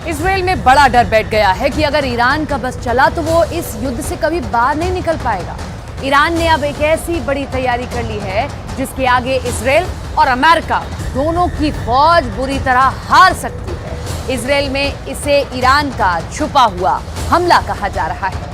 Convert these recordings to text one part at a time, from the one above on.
Israel में बड़ा डर बैठ गया है कि अगर ईरान का बस चला तो वो इस युद्ध से कभी बाहर नहीं निकल पाएगा। ईरान ने अब एक ऐसी बड़ी तैयारी कर ली है जिसके आगे इजराइल और अमेरिका दोनों की फौज बुरी तरह हार सकती है। इजराइल में इसे ईरान का छुपा हुआ हमला कहा जा रहा है।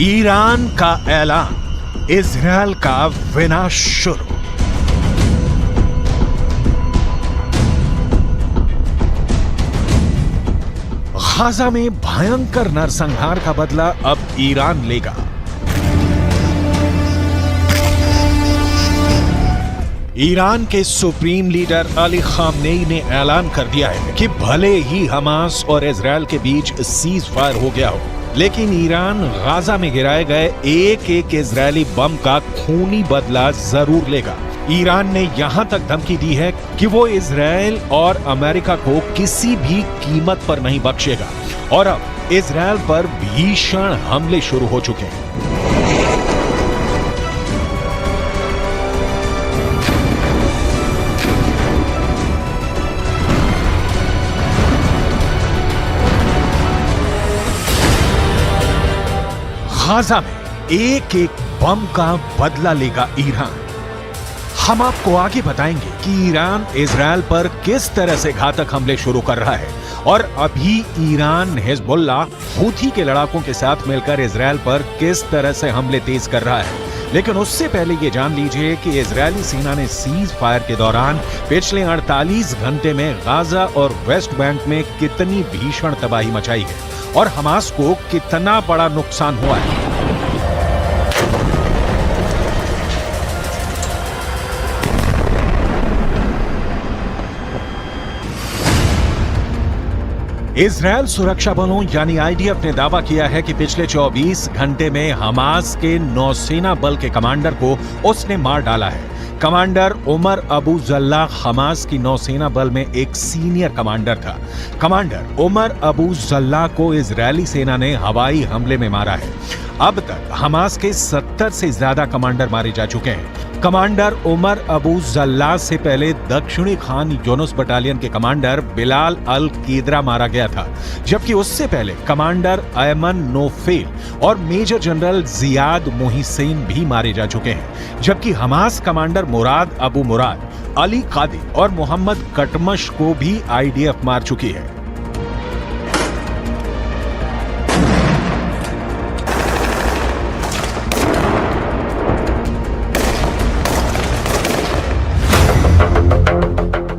ईरान का ऐलान, इजरायल का विनाश शुरू। गाजा में भयंकर नरसंहार का बदला अब ईरान लेगा। ईरान के सुप्रीम लीडर अली खामनेई ने ऐलान कर दिया है कि भले ही हमास और इजरायल के बीच सीज फायर हो गया हो, लेकिन ईरान गाजा में गिराए गए एक एक इजरायली बम का खूनी बदला जरूर लेगा। ईरान ने यहां तक धमकी दी है कि वो इजरायल और अमेरिका को किसी भी कीमत पर नहीं बख्शेगा और अब इजरायल पर भीषण हमले शुरू हो चुके हैं। गाजा में एक एक बम का बदला लेगा ईरान। हम आपको आगे बताएंगे कि ईरान इजरायल पर किस तरह से घातक हमले शुरू कर रहा है और अभी ईरान हिजबुल्लाह हूथी के लड़ाकों के साथ मिलकर इजरायल पर किस तरह से हमले तेज कर रहा है। लेकिन उससे पहले ये जान लीजिए कि इजरायली सेना ने सीज फायर के दौरान पिछले 48 घंटे में गाजा और वेस्ट बैंक में कितनी भीषण तबाही मचाई है और हमास को कितना बड़ा नुकसान हुआ है। इजरायल सुरक्षा बलों यानी आईडीएफ ने दावा किया है कि पिछले 24 घंटे में हमास के नौसेना बल के कमांडर को उसने मार डाला है। कमांडर उमर अबू जल्ला हमास की नौसेना बल में एक सीनियर कमांडर था। कमांडर उमर अबू जल्ला को इजरायली सेना ने हवाई हमले में मारा है। अब तक हमास के 70 से ज्यादा कमांडर मारे जा चुके हैं। कमांडर उमर अबू जल्ला से पहले दक्षिणी खान यूनुस बटालियन के कमांडर बिलाल अल कीदरा मारा गया था, जबकि उससे पहले कमांडर अयमन नोफेल और मेजर जनरल जियाद मोहिसेन भी मारे जा चुके हैं। जबकि हमास कमांडर मुराद अबू मुराद, अली कादी और मोहम्मद कटमश को भी आईडीएफ मार चुकी है।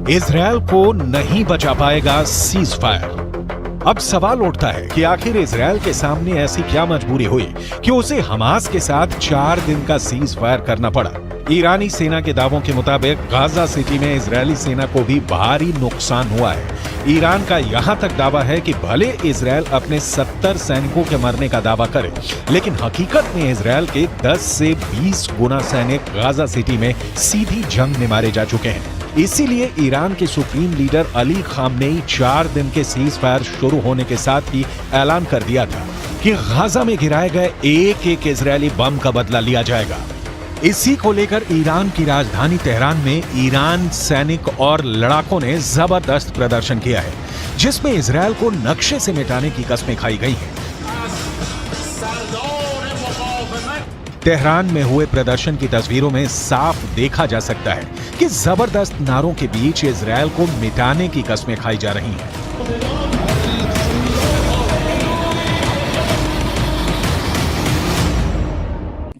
इजरायल को नहीं बचा पाएगा सीज फायर। अब सवाल उठता है कि आखिर इजरायल के सामने ऐसी क्या मजबूरी हुई कि उसे हमास के साथ 4 दिन का सीज फायर करना पड़ा। ईरानी सेना के दावों के मुताबिक गाजा सिटी में इजरायली सेना को भी भारी नुकसान हुआ है। ईरान का यहां तक दावा है कि भले इजरायल अपने 70 सैनिकों के मरने का दावा करे, लेकिन हकीकत में इजरायल के 10 से 20 गुना सैनिक गाजा सिटी में सीधी जंग में मारे जा चुके हैं। इसीलिए ईरान के सुप्रीम लीडर अली खामनेई 4 दिन के सीज फायर शुरू होने के साथ ही ऐलान कर दिया था कि गाजा में गिराए गए एक एक इजरायली बम का बदला लिया जाएगा। इसी को लेकर ईरान की राजधानी तेहरान में ईरान सैनिक और लड़ाकों ने जबरदस्त प्रदर्शन किया है, जिसमें इजरायल को नक्शे से मिटाने की कस्में खाई गई हैं। तेहरान में हुए प्रदर्शन की तस्वीरों में साफ देखा जा सकता है कि जबरदस्त नारों के बीच इजरायल को मिटाने की कस्में खाई जा रही हैं।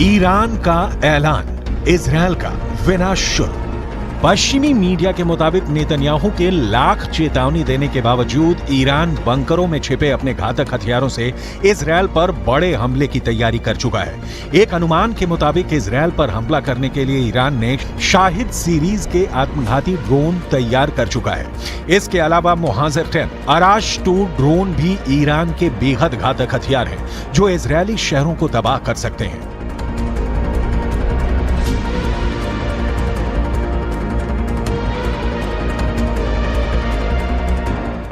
ईरान का ऐलान, इजरायल का विनाश शुरू। पश्चिमी मीडिया के मुताबिक नेतन्याहू के लाख चेतावनी देने के बावजूद ईरान बंकरों में छिपे अपने घातक हथियारों से इजरायल पर बड़े हमले की तैयारी कर चुका है। एक अनुमान के मुताबिक इजरायल पर हमला करने के लिए ईरान ने शाहिद सीरीज के आत्मघाती ड्रोन तैयार कर चुका है। इसके अलावा मुहाजिर 10, अराश 2 ड्रोन भी ईरान के बेहद घातक हथियार हैं जो इजरायली शहरों को तबाह कर सकते हैं।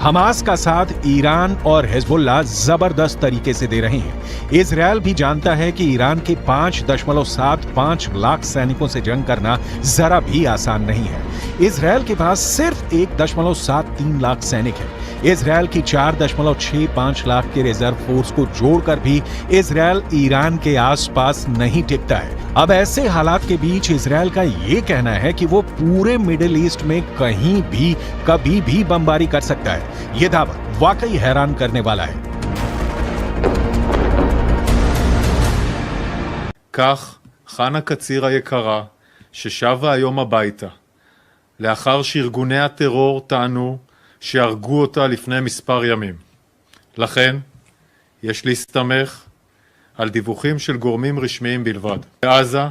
हमास का साथ ईरान और हिजबुल्लाह जबरदस्त तरीके से दे रहे हैं। इजरायल भी जानता है कि ईरान के 5.75 लाख सैनिकों से जंग करना जरा भी आसान नहीं है। इजरायल के पास सिर्फ 1.73 लाख सैनिक हैं। इजरायल की 4.65 लाख के रिजर्व फोर्स को जोड़कर भी इजरायल ईरान के आसपास नहीं टिकता है। अब ऐसे हालात के बीच इजरायल का ये कहना है कि वो पूरे मिडिल ईस्ट में कहीं भी कभी भी बमबारी कर सकता है। ये दावा वाकई हैरान करने वाला है। כך חנה קציר היקרה, ששבה היום הביתה, לאחר שארגוני הטרור טענו שהרגו אותה לפני מספר ימים. לכן, יש להסתמך על דיווחים של גורמים רשמיים בלבד. בעזה,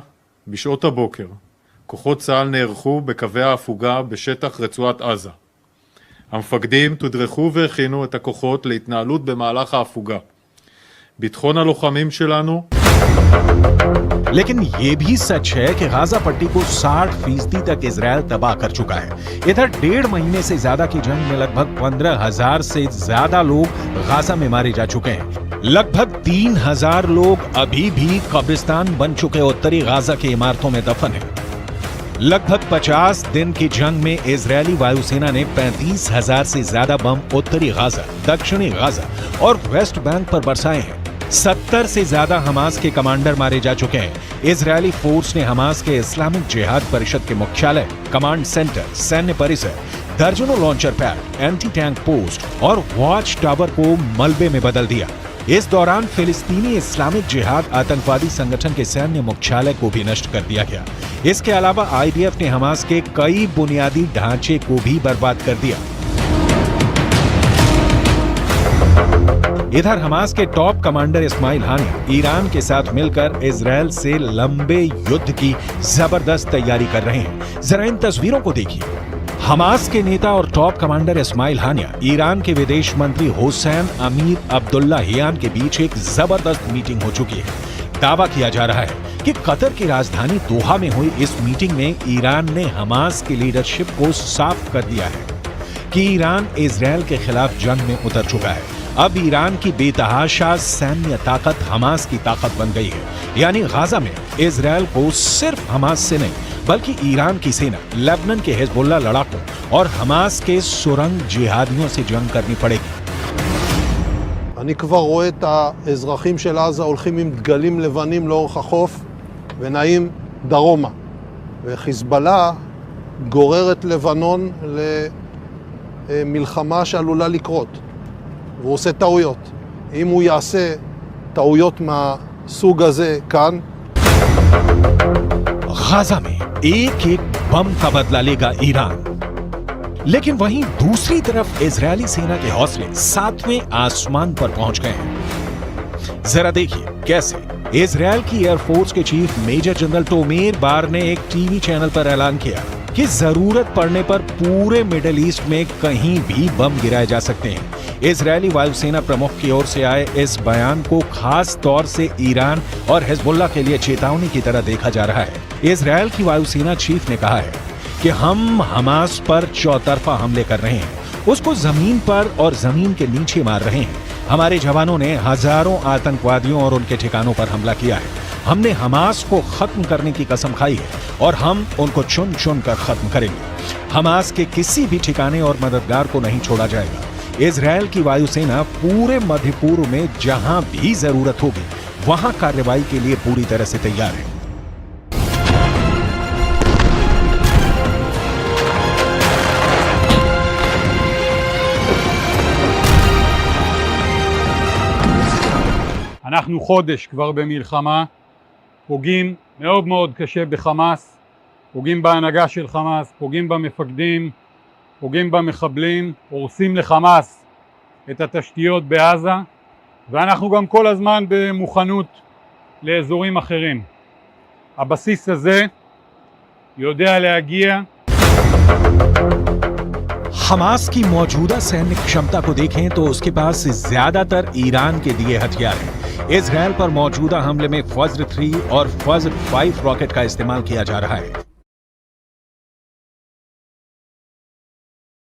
בשעות הבוקר, כוחות צה"ל נערכו בקווי ההפוגה בשטח רצועת עזה. המפקדים תודרכו והכינו את הכוחות להתנהלות במהלך ההפוגה. ביטחון הלוחמים שלנו लेकिन ये भी सच है कि गाजा पट्टी को 60% तक इजरायल तबाह कर चुका है। इधर 1.5 महीने से ज्यादा की जंग में लगभग 15,000 से ज्यादा लोग गाजा में मारे जा चुके हैं। लगभग 3,000 लोग अभी भी कब्रिस्तान बन चुके उत्तरी गाजा की इमारतों में दफन हैं। लगभग 50 दिन की जंग में इजरायली वायुसेना ने 35,000 से ज्यादा बम उत्तरी गाजा, दक्षिणी गाजा और वेस्ट बैंक पर बरसाए हैं। 70 से ज्यादा हमास के कमांडर मारे जा चुके हैं। इजरायली फोर्स ने हमास के इस्लामिक जिहाद परिषद के मुख्यालय, कमांड सेंटर, सैन्य परिसर, दर्जनों launcher pad, anti tank post और वॉच टावर को मलबे में बदल दिया। इस दौरान फिलिस्तीनी इस्लामिक जिहाद आतंकवादी संगठन के सैन्य मुख्यालय को भी नष्ट कर दिया गया। इसके अलावा आईडीएफ ने हमास के कई बुनियादी ढांचे को भी बर्बाद कर दिया। इधर हमास के टॉप कमांडर इस्माइल हानिया ईरान के साथ मिलकर इजरायल से लंबे युद्ध की जबरदस्त तैयारी कर रहे हैं। जरा इन तस्वीरों को देखिए। हमास के नेता और टॉप कमांडर इस्माइल हानिया ईरान के विदेश मंत्री हुसैन अमीर अब्दुल्लाहियान के बीच एक जबरदस्त मीटिंग हो चुकी है। दावा किया जा रहा है कि कतर की राजधानी दोहा में हुई इस मीटिंग में ईरान ने हमास की लीडरशिप को साफ कर दिया है कि ईरान इजरायल के खिलाफ जंग में उतर चुका है। अब ईरान की बेतहाशा सैन्य ताकत हमास की ताकत बन गई है। यानी गाजा में इजरायल को सिर्फ हमास से नहीं बल्कि ईरान की सेना, लेबनान के हिजबुल्ला लड़ाकों और हमास के सुरंग जिहादियों से जंग करनी पड़ेगी। אני כבר רואה את האזרחים של עזה הולכים עם דגלים לבנים לאורך החוף ונעים דרומה. וחיזבאללה גוררת לבנון למלחמה שעלולה לקרות. והוא עושה טעויות. אם הוא יעשה טעויות מהסוג הזה כאן, गाजा में एक एक बम का बदला लेगा ईरान। लेकिन वहीं दूसरी तरफ इजरायली सेना के हौसले 7वें आसमान पर पहुंच गए हैं। जरा देखिए कैसे इजरायल की एयरफोर्स के चीफ मेजर जनरल टोमेर बार ने एक टीवी चैनल पर ऐलान किया कि जरूरत पड़ने पर पूरे मिडिल ईस्ट में कहीं भी बम गिराए जा सकते हैं। इजरायली वायुसेना प्रमुख की ओर से आए इस बयान को खास तौर से ईरान और हिजबुल्लाह के लिए चेतावनी की तरह देखा जा रहा है। इजरायल की वायुसेना चीफ ने कहा है कि हम हमास पर चौतरफा हमले कर रहे हैं, उसको जमीन पर और जमीन के नीचे मार रहे हैं। हमारे जवानों ने हजारों आतंकवादियों और उनके ठिकानों पर हमला किया है। हमने हमास को खत्म करने की कसम खाई है और हम उनको चुन चुन कर खत्म करेंगे। हमास के किसी भी ठिकाने और मददगार को नहीं छोड़ा जाएगा। इजरायल की वायुसेना पूरे मध्य पूर्व में जहां भी जरूरत होगी वहां कार्रवाई के लिए पूरी तरह से तैयार है। אנחנו חודש כבר במלחמה, פוגעים מאוד מאוד קשה בחמאס, פוגעים בהנהגה של חמאס, פוגעים במפקדים, פוגעים במחבלים, הורסים לחמאס את התשתיות בעזה, ואנחנו גם כל הזמן במוכנות לאזורים אחרים. הבסיס הזה יודע להגיע. हमास की मौजूदा सैन्य क्षमता को देखें तो उसके पास ज्यादातर ईरान के दिए हथियार हैं। इजरायल पर मौजूदा हमले में फज्र 3 और फज्र 5 रॉकेट का इस्तेमाल किया जा रहा है।